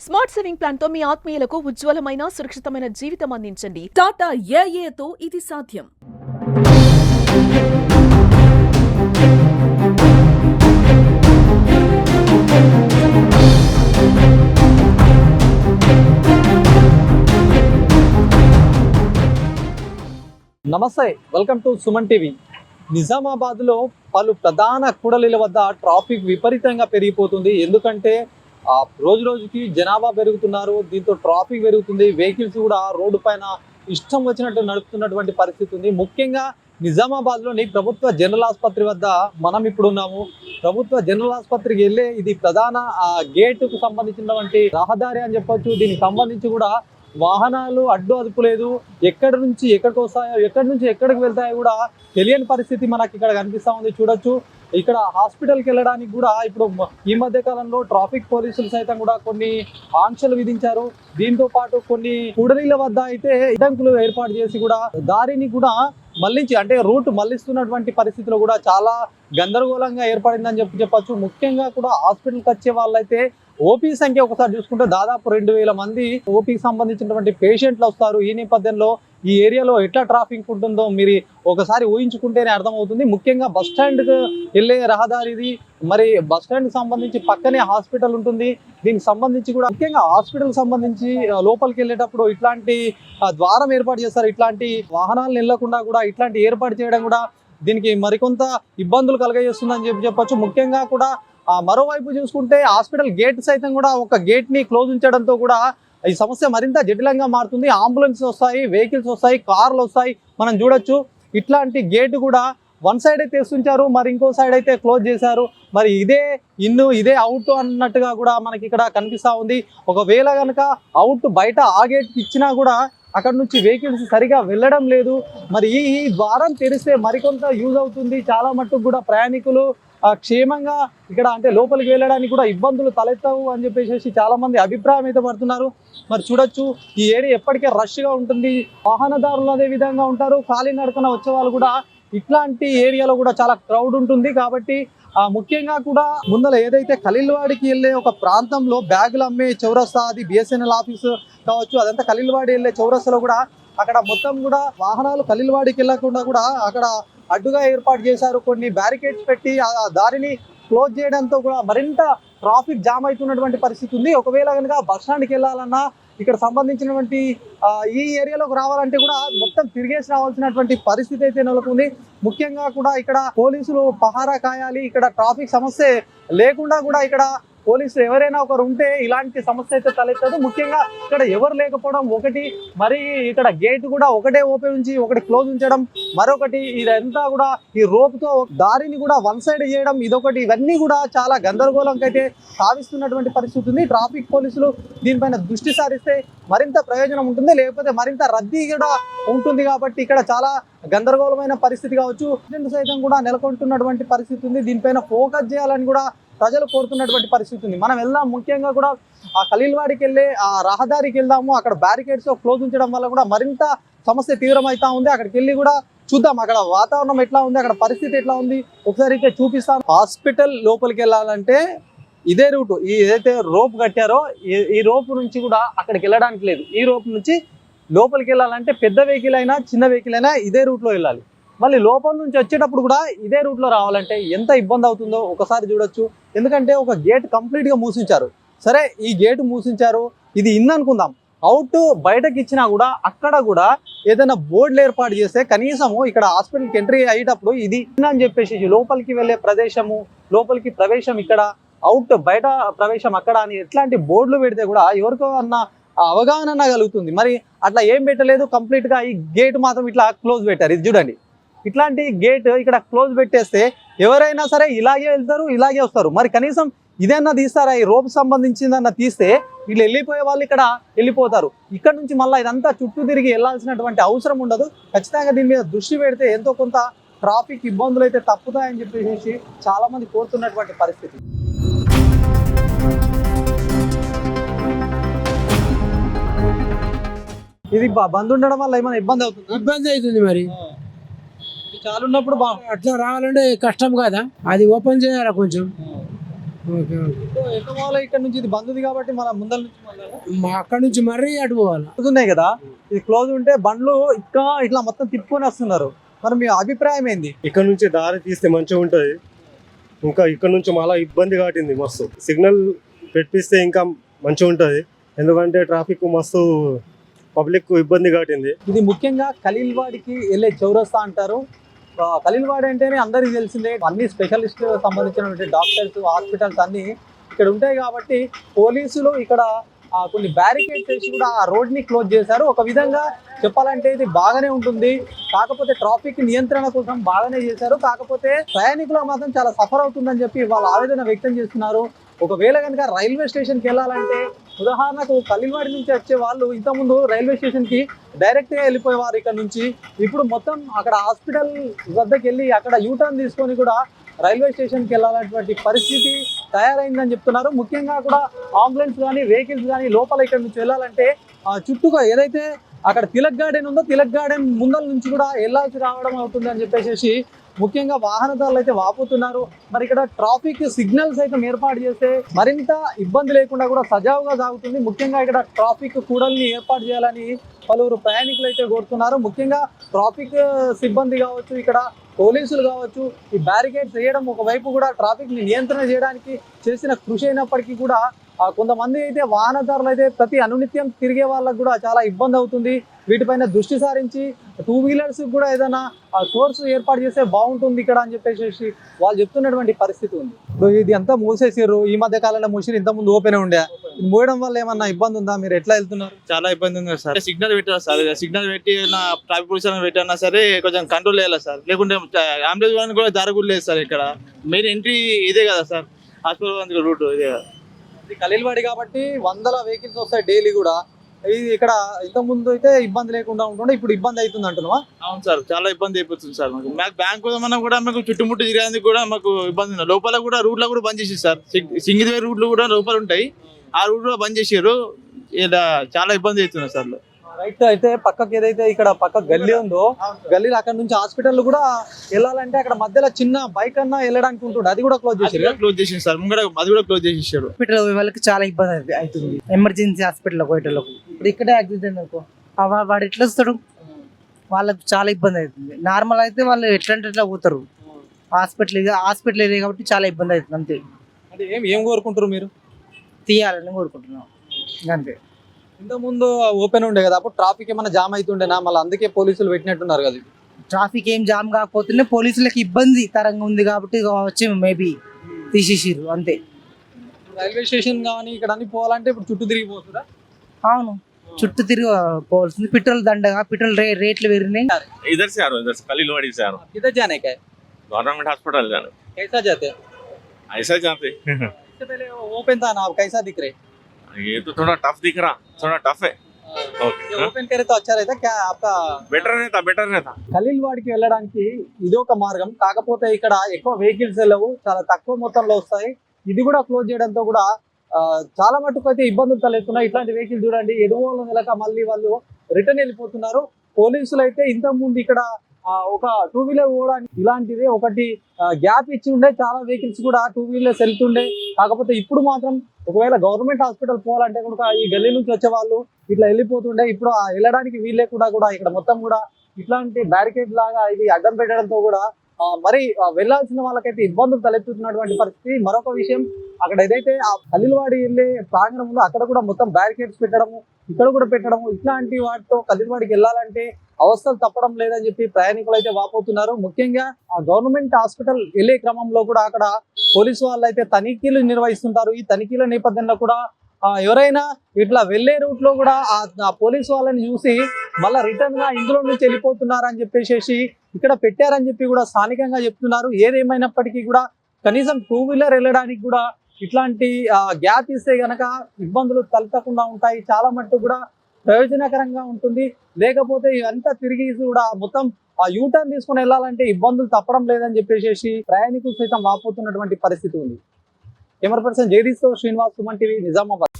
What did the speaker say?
Smart saving plan తో మీ ఆత్మీయులకు ఉజ్వలమైన సురక్షితమైన జీవితం అందించండి. టాటా ఏఏతో ఇది సాధ్యం. నమస్తే, వెల్కమ్ టు సుమన్ టీవీ. నిజామాబాద్లో పలు ప్రధాన కూడలిల వద్ద ట్రాఫిక్ విపరీతంగా పెరిగిపోతుంది. ఎందుకంటే రోజు రోజుకి జనాభా పెరుగుతున్నారు, దీంతో ట్రాఫిక్ పెరుగుతుంది. వెహికల్స్ కూడా రోడ్డు పైన ఇష్టం వచ్చినట్టు నడుపుతున్నటువంటి పరిస్థితి ఉంది. ముఖ్యంగా నిజామాబాద్లోని ప్రభుత్వ జనరల్ ఆసుపత్రి వద్ద మనం ఇప్పుడు ఉన్నాము. ప్రభుత్వ జనరల్ ఆసుపత్రికి వెళ్ళే ఇది ప్రధాన గేటుకు సంబంధించినటువంటి రహదారి అని చెప్పొచ్చు. దీనికి సంబంధించి కూడా వాహనాలు అడ్డు అదుపు లేదు. ఎక్కడి నుంచి ఎక్కడికి వస్తాయో, ఎక్కడి నుంచి ఎక్కడికి వెళ్తాయో కూడా తెలియని పరిస్థితి మనకి ఇక్కడ కనిపిస్తూ ఉంది. చూడొచ్చు, ఇక్కడ హాస్పిటల్కి వెళ్ళడానికి కూడా ఇప్పుడు ఈ మధ్య కాలంలో ట్రాఫిక్ పోలీసులు సైతం కూడా కొన్ని ఆంక్షలు విధించారు. దీంతో పాటు కొన్ని కూడలీల వద్ద అయితే అడ్డంకులు ఏర్పాటు చేసి కూడా దారిని కూడా మళ్లించి, అంటే రూట్ మళ్లిస్తున్నటువంటి పరిస్థితిలో కూడా చాలా గందరగోళంగా ఏర్పడిందని చెప్పొచ్చు. ముఖ్యంగా కూడా హాస్పిటల్కి వచ్చే వాళ్ళైతే ఓపీ సంఖ్య ఒకసారి చూసుకుంటే దాదాపు 2000 మంది ఓపీకి సంబంధించినటువంటి పేషెంట్లు వస్తారు. ఈ నేపథ్యంలో ఈ ఏరియాలో ఎట్లా ట్రాఫిక్ ఉంటుందో మీరు ఒకసారి ఊహించుకుంటేనే అర్థమవుతుంది. ముఖ్యంగా బస్ స్టాండ్కి వెళ్ళే రహదారి ఇది. మరి బస్ స్టాండ్కి సంబంధించి పక్కనే హాస్పిటల్ ఉంటుంది. దీనికి సంబంధించి కూడా ముఖ్యంగా హాస్పిటల్కి సంబంధించి లోపలికి వెళ్ళేటప్పుడు ఇట్లాంటి ద్వారం ఏర్పాటు చేస్తారు. ఇట్లాంటి వాహనాలను వెళ్ళకుండా కూడా ఇట్లాంటి ఏర్పాటు చేయడం కూడా దీనికి మరికొంత ఇబ్బందులు కలగజేస్తుందని చెప్పొచ్చు. ముఖ్యంగా కూడా మరోవైపు చూసుకుంటే హాస్పిటల్ గేట్ సైతం కూడా ఒక గేట్ ని క్లోజ్ ఉంచడంతో కూడా ఈ సమస్య మరింత జటిలంగా మారుతుంది. అంబులెన్స్ వస్తాయి, వెహికల్స్ వస్తాయి, కార్లు వస్తాయి. మనం చూడొచ్చు, ఇట్లాంటి గేట్ కూడా వన్ సైడ్ అయితే ఉంచారు, మరి ఇంకో సైడ్ అయితే క్లోజ్ చేశారు. మరి ఇదే ఇన్ను ఇదే అవుట్ అన్నట్టుగా కూడా మనకి ఇక్కడ కనిపిస్తూ ఉంది. ఒకవేళ కనుక అవుట్ బయట ఆ గేట్కి ఇచ్చినా కూడా అక్కడ నుంచి వెహికల్స్ సరిగా వెళ్ళడం లేదు. మరి ఈ ద్వారం తెరిస్తే మరికొంత యూజ్ అవుతుంది. చాలా మట్టుకు కూడా ప్రయాణికులు క్షేమంగా ఇక్కడ అంటే లోపలికి వెళ్ళడానికి కూడా ఇబ్బందులు తలెత్తవు అని చెప్పేసి చాలా మంది అభిప్రాయం అయితే పడుతున్నారు. మరి చూడొచ్చు, ఈ ఏరియా ఎప్పటికే రష్గా ఉంటుంది. వాహనదారులు అదే విధంగా ఉంటారు, కాలినడకన వచ్చే వాళ్ళు కూడా ఇట్లాంటి ఏరియాలో కూడా చాలా క్రౌడ్ ఉంటుంది. కాబట్టి ముఖ్యంగా కూడా ముందర ఏదైతే ఖలీల్వాడికి వెళ్ళే ఒక ప్రాంతంలో బ్యాగులు అమ్మే చౌరస్తా, అది బిఎస్ఎన్ఎల్ ఆఫీసు కావచ్చు, అదంతా ఖలీల్వాడి వెళ్ళే చౌరస్తాలో కూడా అక్కడ మొత్తం కూడా వాహనాలు ఖలీల్వాడికి వెళ్ళకుండా కూడా అక్కడ అడ్డుగా ఏర్పాటు చేశారు. కొన్ని బ్యారికేడ్స్ పెట్టి ఆ దారిని క్లోజ్ చేయడంతో కూడా మరింత ట్రాఫిక్ జామ్ అవుతున్నటువంటి పరిస్థితి ఉంది. ఒకవేళ కనుక బస్ స్టాండ్కి వెళ్ళాలన్నా, ఇక్కడ సంబంధించినటువంటి ఈ ఏరియాలోకి రావాలంటే కూడా మొత్తం తిరిగేసి రావాల్సినటువంటి పరిస్థితి అయితే నెలకొంది. ముఖ్యంగా కూడా ఇక్కడ పోలీసులు పహారా కాయాలి. ఇక్కడ ట్రాఫిక్ సమస్య లేకుండా కూడా ఇక్కడ పోలీసులు ఎవరైనా ఒకరు ఉంటే ఇలాంటి సమస్య అయితే తలెత్తదు. ముఖ్యంగా ఇక్కడ ఎవరు లేకపోవడం ఒకటి, మరి ఇక్కడ గేట్ కూడా ఒకటే ఓపెన్ ఉంచి ఒకటి క్లోజ్ ఉంచడం మరొకటి, ఇదంతా కూడా ఈ రోప్తో దారిని కూడా వన్ సైడ్ చేయడం ఇదొకటి. ఇవన్నీ కూడా చాలా గందరగోళంకి అయితే సాధిస్తున్నటువంటి పరిస్థితి ఉంది. ట్రాఫిక్ పోలీసులు దీనిపైన దృష్టి సారిస్తే మరింత ప్రయోజనం ఉంటుంది, లేకపోతే మరింత రద్దీ కూడా ఉంటుంది. కాబట్టి ఇక్కడ చాలా గందరగోళమైన పరిస్థితి కావచ్చు, సైతం కూడా నెలకొంటున్నటువంటి పరిస్థితి ఉంది. దీనిపైన ఫోకస్ చేయాలని కూడా ప్రజలు కోరుతున్నటువంటి పరిస్థితి ఉంది. మనం వెళ్దాం, ముఖ్యంగా కూడా ఆ ఖలీల్వాడికి వెళ్ళే ఆ రహదారికి వెళ్దాము. అక్కడ బ్యారికేడ్స్ క్లోజ్ ఉంచడం వల్ల కూడా మరింత సమస్య తీవ్రమవుతా ఉంది. అక్కడికి వెళ్ళి కూడా చూద్దాం అక్కడ వాతావరణం ఎట్లా ఉంది, అక్కడ పరిస్థితి ఎట్లా ఉంది ఒకసారి అయితే చూపిస్తాం. హాస్పిటల్ లోపలికి వెళ్ళాలంటే ఇదే రూటు, ఈ ఏదైతే రోప్ కట్టారో ఈ రోప్ నుంచి కూడా అక్కడికి వెళ్ళడానికి లేదు. ఈ రోప్ నుంచి లోపలికి వెళ్ళాలంటే పెద్ద వెహికల్ అయినా చిన్న వెహికల్ అయినా ఇదే రూట్లో వెళ్ళాలి. మళ్ళీ లోపల నుంచి వచ్చేటప్పుడు కూడా ఇదే రూట్లో రావాలంటే ఎంత ఇబ్బంది అవుతుందో ఒకసారి చూడొచ్చు. ఎందుకంటే ఒక గేట్ కంప్లీట్గా మూసించారు. సరే, ఈ గేట్ మూసించారు, ఇది ఇన్ అనుకుందాం. అవుట్ బయటకి ఇచ్చినా కూడా అక్కడ కూడా ఏదైనా బోర్డులు ఏర్పాటు చేస్తే కనీసము ఇక్కడ హాస్పిటల్కి ఎంట్రీ అయ్యేటప్పుడు ఇది ఇన్ అని చెప్పేసి లోపలికి వెళ్ళే ప్రదేశము, లోపలికి ప్రవేశం ఇక్కడ, అవుట్ బయట ప్రవేశం అక్కడ అని ఎట్లాంటి బోర్డులు పెడితే కూడా ఎవరికో అన్న అవగాహన కలుగుతుంది. మరి అట్లా ఏం పెట్టలేదు, కంప్లీట్గా ఈ గేట్ మాత్రం ఇట్లా క్లోజ్ పెట్టారు. ఇది చూడండి, ఇట్లాంటి గేట్ ఇక్కడ క్లోజ్ పెట్టేస్తే ఎవరైనా సరే ఇలాగే వెళ్తారు, ఇలాగే వస్తారు. మరి కనీసం ఇదన్నా తీస్తారా? ఈ రోప్ సంబంధించిందన్నా తీస్తే వీళ్ళు వెళ్ళిపోయే వాళ్ళు ఇక్కడ వెళ్ళిపోతారు. ఇక్కడ నుంచి మళ్ళీ ఇదంతా చుట్టూ తిరిగి వెళ్ళాల్సినటువంటి అవసరం ఉండదు. ఖచ్చితంగా దీని మీద దృష్టి పెడితే ఎంతో కొంత ట్రాఫిక్ ఇబ్బందులు అయితే తప్పుతాయని చెప్పేసి చాలా మంది కోరుతున్నటువంటి పరిస్థితి. ఇది బంద్ ఉండడం వల్ల ఏమైనా ఇబ్బంది అవుతుంది? ఇబ్బంది అవుతుంది. మరి చాలా ఉన్నప్పుడు అట్లా రావాలంటే కష్టం కదా, అది ఓపెన్ చేయాలి కొంచెం. Okay okay. సో ఎట్లా పోవాలి ఇక్కడ నుంచి? ఇది బంద్ ఉంది కాబట్టి మన ముందల నుంచి మళ్ళీ మా అక్కడ నుంచి మరీ అటు పోవాలి. ఉన్నాయి కదా, ఇది క్లోజ్ ఉంటే బండ్లు ఇంకా ఇట్లా మొత్తం తిప్పుకొని వస్తున్నారు. మరి మీ అభిప్రాయం ఏంది? ఇక్కడ నుంచి దారి తీస్తే మంచిగా ఉంటది. ఇంకా ఇక్కడ నుంచి మళ్ళీ ఇబ్బంది కాటింది మస్తు. సిగ్నల్ పెట్టిస్తే ఇంకా మంచిగా ఉంటది, ఎందుకంటే ట్రాఫిక్ మస్తు పబ్లిక్ ఇబ్బంది కాటింది. ఇది ముఖ్యంగా ఖలీల్వాడికి వెళ్ళే చౌరస్తా అంటారు. ఖలీల్వాడి అంటేనే అందరికీ తెలిసిందే, అన్ని స్పెషలిస్ట్ సంబంధించినటువంటి డాక్టర్స్, హాస్పిటల్స్ అన్ని ఇక్కడ ఉంటాయి కాబట్టి పోలీసులు ఇక్కడ కొన్ని బ్యారికేడ్స్ వేసి కూడా ఆ రోడ్ ని క్లోజ్ చేశారు. ఒక విధంగా చెప్పాలంటే ఇది బాగానే ఉంటుంది, కాకపోతే ట్రాఫిక్ నియంత్రణ కోసం బాగానే చేశారు. కాకపోతే ప్రయాణికులకు మాత్రం చాలా సఫర్ అవుతుందని చెప్పి వాళ్ళు ఆవేదన వ్యక్తం చేస్తున్నారు. ఒకవేళ కనుక రైల్వే స్టేషన్కి వెళ్ళాలంటే, ఉదాహరణకు ఖలీల్వాడి నుంచి వచ్చే వాళ్ళు ఇంతకుముందు రైల్వే స్టేషన్కి డైరెక్ట్గా వెళ్ళిపోయేవారు ఇక్కడ నుంచి. ఇప్పుడు మొత్తం అక్కడ హాస్పిటల్ వద్దకు వెళ్ళి అక్కడ యూటర్న్ తీసుకొని కూడా రైల్వే స్టేషన్కి వెళ్ళాలన్నటువంటి పరిస్థితి తయారైందని చెప్తున్నారు. ముఖ్యంగా కూడా అంబులెన్స్ కానీ వెహికల్స్ కానీ లోపల ఇక్కడ నుంచి వెళ్ళాలంటే చుట్టూగా ఏదైతే అక్కడ తిలక్ గార్డెన్ ఉందో తిలక్ గార్డెన్ ముందల నుంచి కూడా వెళ్ళాల్సి రావడం అవుతుంది అని చెప్పేసి ముఖ్యంగా వాహనదారులు అయితే వాపోతున్నారు. మరి ఇక్కడ ట్రాఫిక్ సిగ్నల్స్ అయితే ఏర్పాటు చేస్తే మరింత ఇబ్బంది లేకుండా కూడా సజావుగా సాగుతుంది. ముఖ్యంగా ఇక్కడ ట్రాఫిక్ కూడల్ని ఏర్పాటు చేయాలని పలువురు ప్రయాణికులు అయితే కోరుతున్నారు. ముఖ్యంగా ట్రాఫిక్ సిబ్బంది కావచ్చు, ఇక్కడ పోలీసులు కావచ్చు, ఈ బ్యారికేడ్స్ వేయడం ఒకవైపు కూడా ట్రాఫిక్ ని నియంత్రణ చేయడానికి చేసిన కృషి అయినప్పటికీ కూడా కొంతమంది అయితే వాహనదారులు అయితే ప్రతి అనునిత్యం తిరిగే వాళ్ళకు కూడా చాలా ఇబ్బంది అవుతుంది. వీటిపైన దృష్టి సారించి టూ వీలర్స్ కూడా ఏదైనా సోర్స్ ఏర్పాటు చేస్తే బాగుంటుంది ఇక్కడ అని చెప్పేసి వాళ్ళు చెప్తున్నటువంటి పరిస్థితి ఉంది. ఇప్పుడు ఇది అంతా మూసేసారు, ఈ మధ్య కాలంలో మూసిరు, ఇంత ముందు ఓపెన్ ఉండే. మూయడం వల్ల ఏమన్నా ఇబ్బంది ఉందా? మీరు ఎట్లా వెళ్తున్నారు? చాలా ఇబ్బంది ఉంది సార్. సిగ్నల్ పెట్టారు సార్, సిగ్నల్ పెట్టి ట్రాఫిక్ పోలీస్ పెట్టినా సరే కొంచెం కంట్రోల్ చేయాలి సార్, లేకుంటే అంబులెన్స్ వాళ్ళని కూడా దారి లేదు సార్. ఇక్కడ మెయిన్ ఎంట్రీ ఇదే కదా సార్, హాస్పిటల్ రూట్ ఇదే కదా. ఇది ఖలీల్వాడి కాబట్టి వందల వెహికల్స్ వస్తాయి డైలీ కూడా. ఇది ఇక్కడ ఇంత ముందు అయితే ఇబ్బంది లేకుండా ఉంటుండే, ఇప్పుడు ఇబ్బంది అవుతుంది అంటున్నావా? అవును సార్, చాలా ఇబ్బంది అయిపోతుంది సార్. మాకు బ్యాంక్ మనం కూడా మాకు చుట్టుముట్టు తిరిగేందుకు కూడా మాకు ఇబ్బంది ఉంది. లోపల కూడా రూట్లో కూడా బంద్ చేసి సార్, సింగిల్ వే రూట్లు కూడా లోపల ఉంటాయి, ఆ రూట్ కూడా బంద్ చేసారు. ఇలా చాలా ఇబ్బంది అవుతుంది సార్. రైట్. అయితే పక్కకి ఏదైతే ఇక్కడ పక్క గల్లీ ఉందో గల్లీలో అక్కడ నుంచి హాస్పిటల్ కూడా వెళ్ళాలంటే అక్కడ మధ్యలో చిన్న బైక్ అన్నా వెళ్ళడానికి ఉంటుంది, అది కూడా క్లోజ్ చేసి సార్. ముంగడ అది కూడా క్లోజ్ చేసేసారు. హాస్పిటల్ వాళ్ళకి చాలా ఇబ్బంది అవుతుంది, ఎమర్జెన్సీ హాస్పిటల్ పోయేటోళ్ళకు. ఇప్పుడు ఇక్కడే యాక్సిడెంట్ అనుకో, వాడు ఎట్లా వస్తాడు, వాళ్ళకి చాలా ఇబ్బంది అవుతుంది. నార్మల్ అయితే వాళ్ళు ఎట్లా పోతారు, హాస్పిటల్ ఏరియా కాబట్టి చాలా ఇబ్బంది అవుతుంది. అంతే. అంటే ఏం కోరుకుంటారు మీరు? తీయాలని కోరుకుంటున్నాం అంతే. ఇంత ముందు ఓపెన్ ఉండే కదా, అప్పుడు ట్రాఫిక్ ఏమైనా జామ్ అవుతుండేనా? మళ్ళీ అందుకే పోలీసులు పెట్టినట్టున్నారు కదా. ట్రాఫిక్ ఏం జామ్ కాకపోతేనే పోలీసులకి ఇబ్బంది తరంగా ఉంది కాబట్టి వచ్చి మేబీ తీసేసిర్రు అంతే. రైల్వే స్టేషన్ కానీ ఇక్కడ అన్ని పోవాలంటే ఇప్పుడు చుట్టూ తిరిగిపోతుందా? అవును, చుట్టూ తిరిగి పోవాల్సింది. పెట్రోల్ దండగా, పెట్రోల్ రేట్లు పెరిగినాయి. इधर से आ रहा हूँ, इधर से खलीलवाड़ी से आ रहा हूँ। किधर जाने का है? गवर्नमेंट हॉस्पिटल जाना। कैसा जाते हैं? ऐसा जाते इससे पहले ओपन था ना, अब कैसा दिख रहे? ये तो थोड़ा टफ दिख रहा, थोड़ा टफ है। ये ఓపెన్ करे तो अच्छा रहता क्या आपका? बेटर रहता। ఖలీల్వాడికి వెళ్ళడానికి ఇది ఒక మార్గం, కాకపోతే ఇక్కడ ఎక్కువ వెహికల్స్ వెళ్ళవు, చాలా తక్కువ మొత్తంలో వస్తాయి. ఇది కూడా క్లోజ్ చేయడంతో కూడా చాలా మటుకు అయితే ఇబ్బందులు తలెత్తున్నాయి. ఇట్లాంటి వెహికల్ చూడండి, ఎడుమూల నెలక మళ్ళీ వాళ్ళు రిటర్న్ వెళ్ళిపోతున్నారు. పోలీసులు అయితే ఇంత ముందు ఇక్కడ ఒక టూ వీలర్ పోవడానికి ఇలాంటిది ఒకటి గ్యాప్ ఇచ్చి ఉండే, చాలా వెహికల్స్ కూడా టూ వీలర్స్ వెళ్తుండే. కాకపోతే ఇప్పుడు మాత్రం ఒకవేళ గవర్నమెంట్ హాస్పిటల్ పోవాలంటే కనుక ఈ గల్లీ నుంచి వచ్చే వాళ్ళు ఇట్లా వెళ్ళిపోతుండే. ఇప్పుడు వెళ్ళడానికి వీళ్ళే కూడా ఇక్కడ మొత్తం కూడా ఇట్లాంటి బ్యారికేడ్ లాగా ఇది అడ్డం పెట్టడంతో కూడా మరి వెళ్లాల్సిన వాళ్ళకైతే ఇబ్బందులు తలెత్తుతున్నటువంటి పరిస్థితి. మరొక విషయం, అక్కడ ఏదైతే ఆ ఖలీల్వాడి వెళ్ళే ప్రాంగణం ఉందో అక్కడ కూడా మొత్తం బ్యారికేడ్స్ పెట్టడము, ఇక్కడ కూడా పెట్టడము, ఇట్లాంటి వాటితో ఖలీల్వాడికి వెళ్ళాలంటే అవస్థలు తప్పడం లేదని చెప్పి ప్రయాణికులు అయితే వాపోతున్నారు. ముఖ్యంగా ఆ గవర్నమెంట్ హాస్పిటల్ వెళ్ళే క్రమంలో కూడా అక్కడ పోలీసు వాళ్ళు అయితే తనిఖీలు నిర్వహిస్తుంటారు. ఈ తనిఖీల నేపథ్యంలో కూడా ఎవరైనా ఇట్లా వెళ్లే రూట్ లో కూడా ఆ పోలీసు వాళ్ళని చూసి మళ్ళీ రిటర్న్ గా ఇందులో నుంచి వెళ్ళిపోతున్నారని చెప్పేసి ఇక్కడ పెట్టారని చెప్పి కూడా స్థానికంగా చెప్తున్నారు. ఏదేమైనప్పటికీ కూడా కనీసం టూ వీలర్ వెళ్ళడానికి కూడా ఇట్లాంటి గ్యాప్ ఇస్తే గనక ఇబ్బందులు తలెత్తకుండా ఉంటాయి, చాలా మట్టుకు కూడా ప్రయోజనకరంగా ఉంటుంది. లేకపోతే ఇవంతా తిరిగి కూడా మొత్తం యూటర్న్ తీసుకుని వెళ్ళాలంటే ఇబ్బందులు తప్పడం లేదని చెప్పేసి ప్రయాణికులు సైతం వాపోతున్నటువంటి పరిస్థితి ఉంది. కెమెరా పర్సన్ జేడీతో శ్రీనివాస్, సుమన్ టీవీ, నిజామాబాద్.